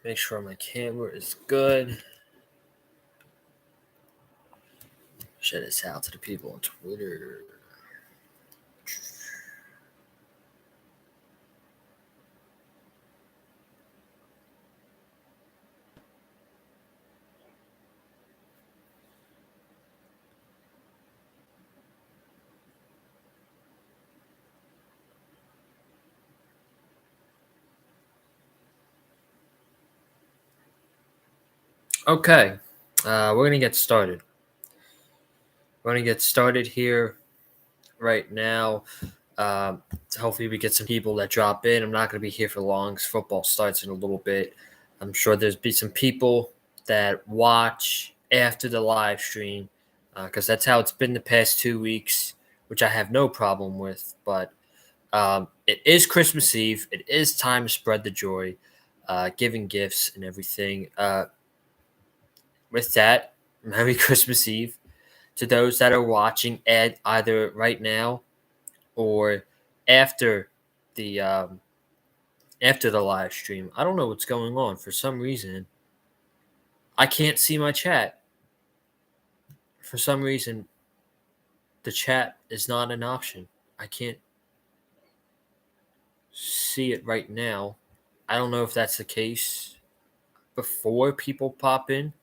Make sure my camera is good. Share this out to the people on Twitter. Okay, we're going to get started. We're going to get started here right now. Um, Hopefully, we get some people that drop in. I'm not going to be here for long because football starts in a little bit. I'm sure there's be some people that watch after the live stream because that's how it's been the past 2 weeks, which I have no problem with. But it is Christmas Eve. It is time to spread the joy, giving gifts and everything. With that, Merry Christmas Eve to those that are watching either right now or after the um, after the live stream. I don't know what's going on. For some reason, I can't see my chat. For some reason, the chat is not an option. I can't see it right now. I don't know if that's the case before people pop in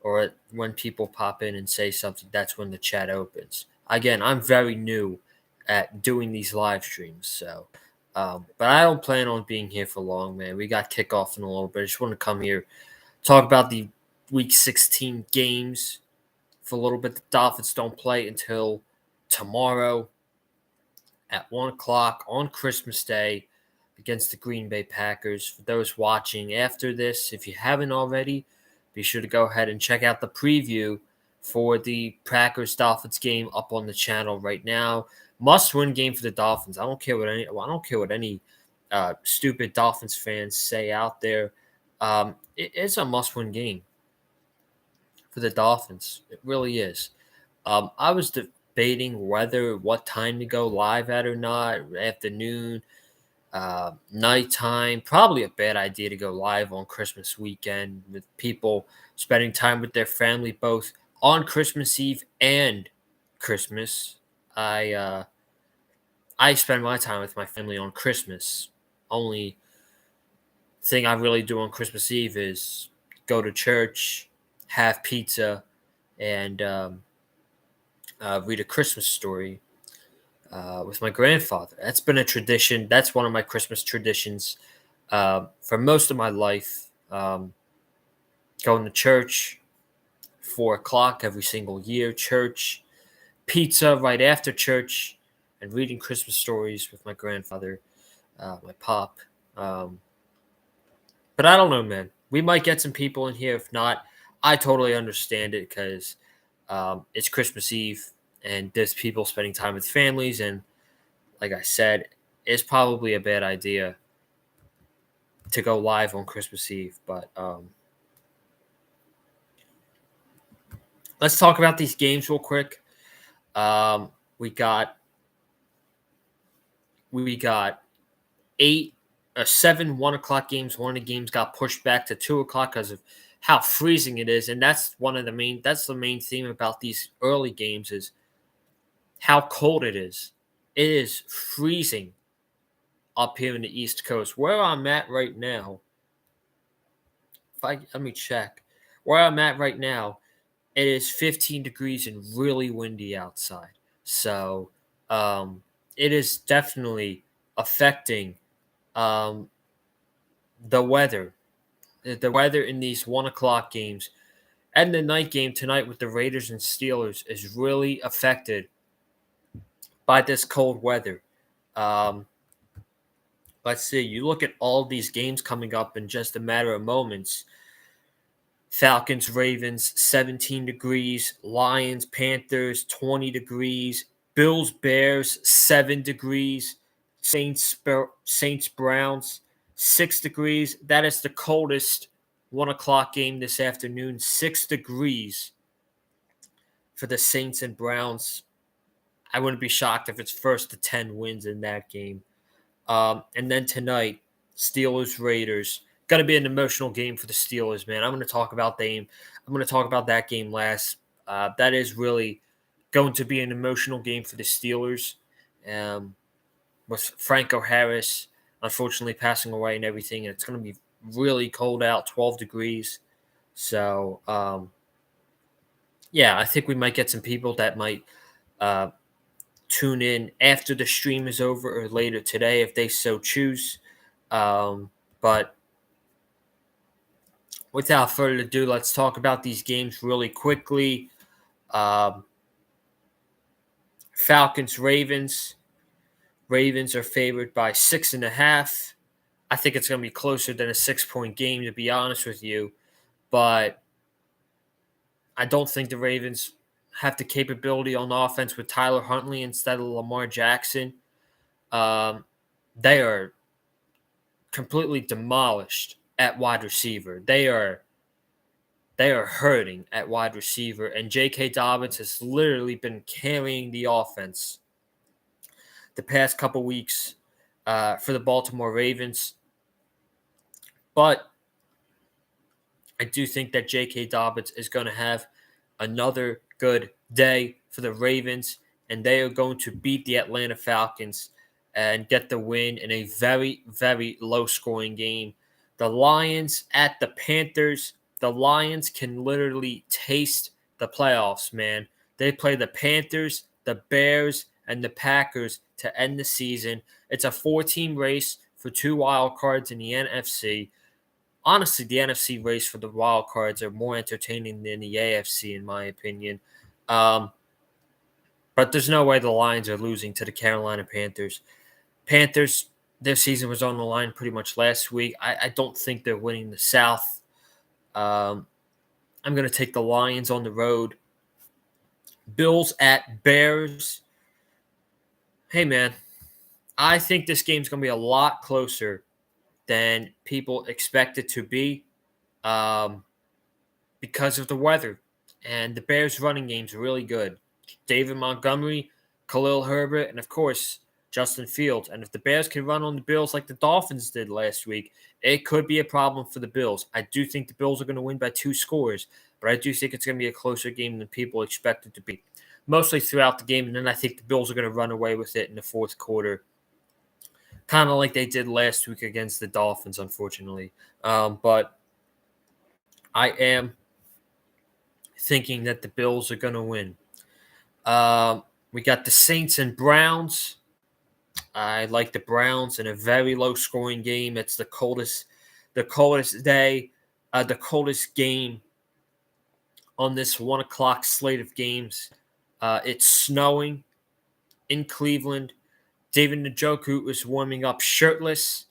or when people pop in and say something, that's when the chat opens. Again, I'm very new at doing these live streams, so but I don't plan on being here for long, man. We got kickoff in a little bit. I just want to come here, talk about the Week 16 games for a little bit. The Dolphins don't play until tomorrow at 1 o'clock on Christmas Day against the Green Bay Packers. For those watching after this, if you haven't already, be sure to go ahead and check out the preview for the Packers-Dolphins game up on the channel right now. Must-win game for the Dolphins. I don't care what any stupid Dolphins fans say out there. It's a must-win game for the Dolphins. It really is. I was debating what time to go live at or not. Afternoon, nighttime. Probably a bad idea to go live on Christmas weekend with people spending time with their family both on Christmas Eve and Christmas. I spend my time with my family on Christmas. Only thing I really do on Christmas Eve is go to church, have pizza, and read a Christmas story with my grandfather. That's been a tradition. That's one of my Christmas traditions for most of my life. Going to church, 4 o'clock every single year, church, pizza right after church, and reading Christmas stories with my grandfather, my pop. But I don't know, man. We might get some people in here. If not, I totally understand it because it's Christmas Eve and there's people spending time with families. And like I said, it's probably a bad idea to go live on Christmas Eve. But let's talk about these games real quick. Um, we got we got eight, 7 1 o'clock games. One of the games got pushed back to 2 o'clock because of how freezing it is, and that's the main theme about these early games is how cold it is. It is freezing up here in the East Coast. Where I'm at right now, let me check. Where I'm at right now, it is 15 degrees and really windy outside. So um, it is definitely affecting um, the weather. The weather in these 1 o'clock games and the night game tonight with the Raiders and Steelers is really affected by this cold weather. Um, let's see. You look at all these games coming up in just a matter of moments. Falcons, Ravens, 17 degrees. Lions, Panthers, 20 degrees. Bills, Bears, 7 degrees. Saints, Browns, 6 degrees. That is the coldest 1 o'clock game this afternoon. 6 degrees for the Saints and Browns. I wouldn't be shocked if it's first to 10 wins in that game. And then tonight, Steelers, Raiders, going to be an emotional game for the Steelers, man. I'm going to talk about that game last. That is really going to be an emotional game for the Steelers. With Franco Harris unfortunately passing away and everything, and it's going to be really cold out, 12 degrees. So, yeah, I think we might get some people that might uh, tune in after the stream is over or later today if they so choose. But without further ado, let's talk about these games really quickly. Um, Falcons, Ravens. Ravens are favored by 6.5. I think it's going to be closer than a 6-point game, to be honest with you. But I don't think the Ravens have the capability on offense with Tyler Huntley instead of Lamar Jackson. They are completely demolished at wide receiver. They are hurting at wide receiver, and J.K. Dobbins has literally been carrying the offense the past couple weeks for the Baltimore Ravens. But I do think that J.K. Dobbins is going to have another good day for the Ravens, and they are going to beat the Atlanta Falcons and get the win in a very, very low-scoring game. The Lions at the Panthers. The Lions can literally taste the playoffs, man. They play the Panthers, the Bears, and the Packers to end the season. It's a 4-team race for 2 wild cards in the NFC. Honestly, the NFC race for the wild cards are more entertaining than the AFC, in my opinion. But there's no way the Lions are losing to the Carolina Panthers. Panthers, their season was on the line pretty much last week. I don't think they're winning the South. I'm going to take the Lions on the road. Bills at Bears. Hey, man, I think this game's going to be a lot closer than people expect it to be because of the weather. And the Bears' running game's really good. David Montgomery, Khalil Herbert, and of course, Justin Fields. And if the Bears can run on the Bills like the Dolphins did last week, it could be a problem for the Bills. I do think the Bills are going to win by 2 scores, but I do think it's going to be a closer game than people expect it to be. Mostly throughout the game, and then I think the Bills are going to run away with it in the fourth quarter. Kind of like they did last week against the Dolphins, unfortunately. But I am thinking that the Bills are going to win. We got the Saints and Browns. I like the Browns in a very low-scoring game. It's the coldest day, the coldest game on this 1 o'clock slate of games. It's snowing in Cleveland. David Njoku is warming up shirtless,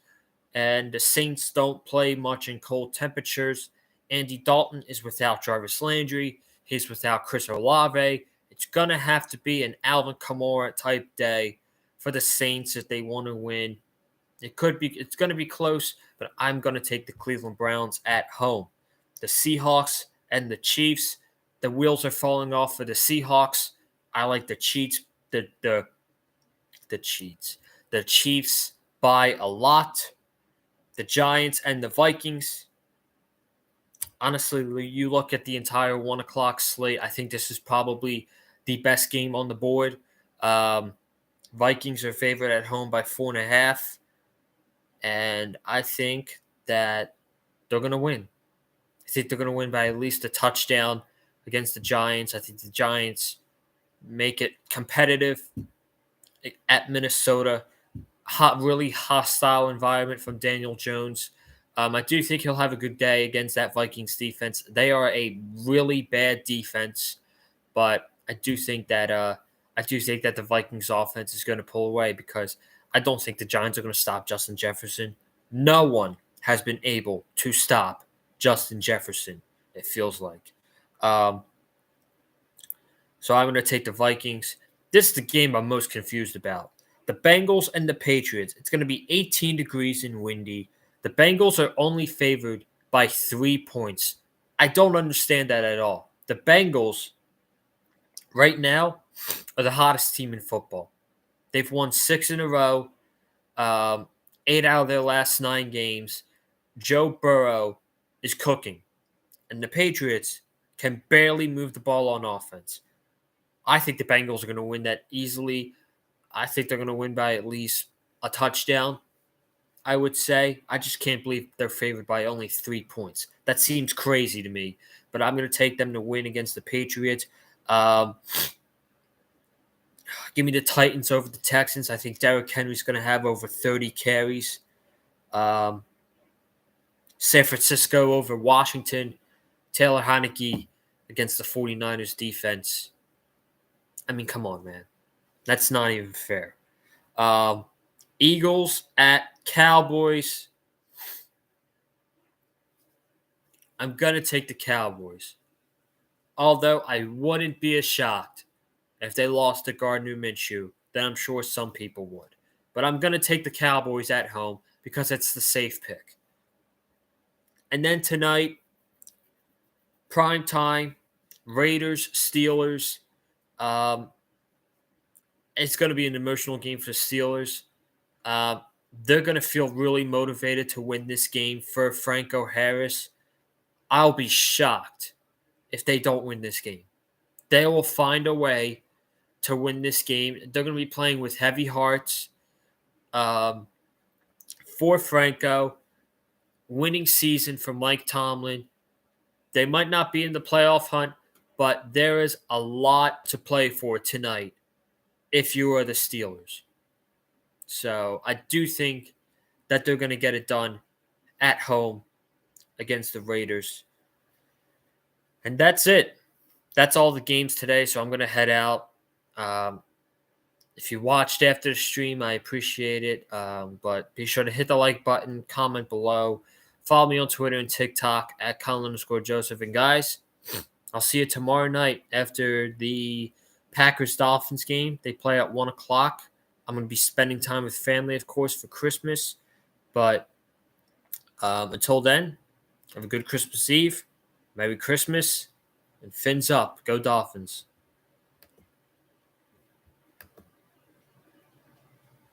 and the Saints don't play much in cold temperatures. Andy Dalton is without Jarvis Landry. He's without Chris Olave. It's going to have to be an Alvin Kamara type day for the Saints if they want to win. It's going to be close, but I'm going to take the Cleveland Browns at home. The Seahawks and the Chiefs, the wheels are falling off for the Seahawks. I like the Chiefs, the Chiefs by a lot. The Giants and the Vikings. Honestly, you look at the entire 1 o'clock slate, I think this is probably the best game on the board. Vikings are favored at home by 4.5. And I think that they're going to win. I think they're going to win by at least a touchdown against the Giants. I think the Giants make it competitive at Minnesota. Really hostile environment from Daniel Jones. I do think he'll have a good day against that Vikings defense. They are a really bad defense, but I do think that the Vikings offense is going to pull away because I don't think the Giants are going to stop Justin Jefferson. No one has been able to stop Justin Jefferson, it feels like. So I'm going to take the Vikings. This is the game I'm most confused about. The Bengals and the Patriots. It's going to be 18 degrees and windy. The Bengals are only favored by 3 points. I don't understand that at all. The Bengals, right now, are the hottest team in football. They've won 6 in a row, 8 out of their last 9 games. Joe Burrow is cooking, and the Patriots can barely move the ball on offense. I think the Bengals are going to win that easily. I think they're going to win by at least a touchdown, I would say. I just can't believe they're favored by only 3 points. That seems crazy to me, but I'm going to take them to win against the Patriots. Give me the Titans over the Texans. I think Derrick Henry's going to have over 30 carries. San Francisco over Washington. Taylor Heineke against the 49ers defense. I mean, come on, man. That's not even fair. Eagles at Cowboys. I'm going to take the Cowboys. Although I wouldn't be as shocked if they lost to Gardner Minshew, then I'm sure some people would. But I'm going to take the Cowboys at home because it's the safe pick. And then tonight, prime time, Raiders, Steelers. It's going to be an emotional game for the Steelers. They're going to feel really motivated to win this game for Franco Harris. I'll be shocked if they don't win this game. They will find a way to win this game. They're going to be playing with heavy hearts. For Franco, winning season for Mike Tomlin. They might not be in the playoff hunt, but there is a lot to play for tonight if you are the Steelers. So I do think that they're going to get it done at home against the Raiders. And that's it. That's all the games today, so I'm going to head out. If you watched after the stream, I appreciate it. But be sure to hit the like button, comment below. Follow me on Twitter and TikTok at Colin_Joseph. And guys, I'll see you tomorrow night after the Packers-Dolphins game. They play at 1 o'clock. I'm going to be spending time with family, of course, for Christmas. But until then, have a good Christmas Eve. Merry Christmas. And fins up. Go Dolphins.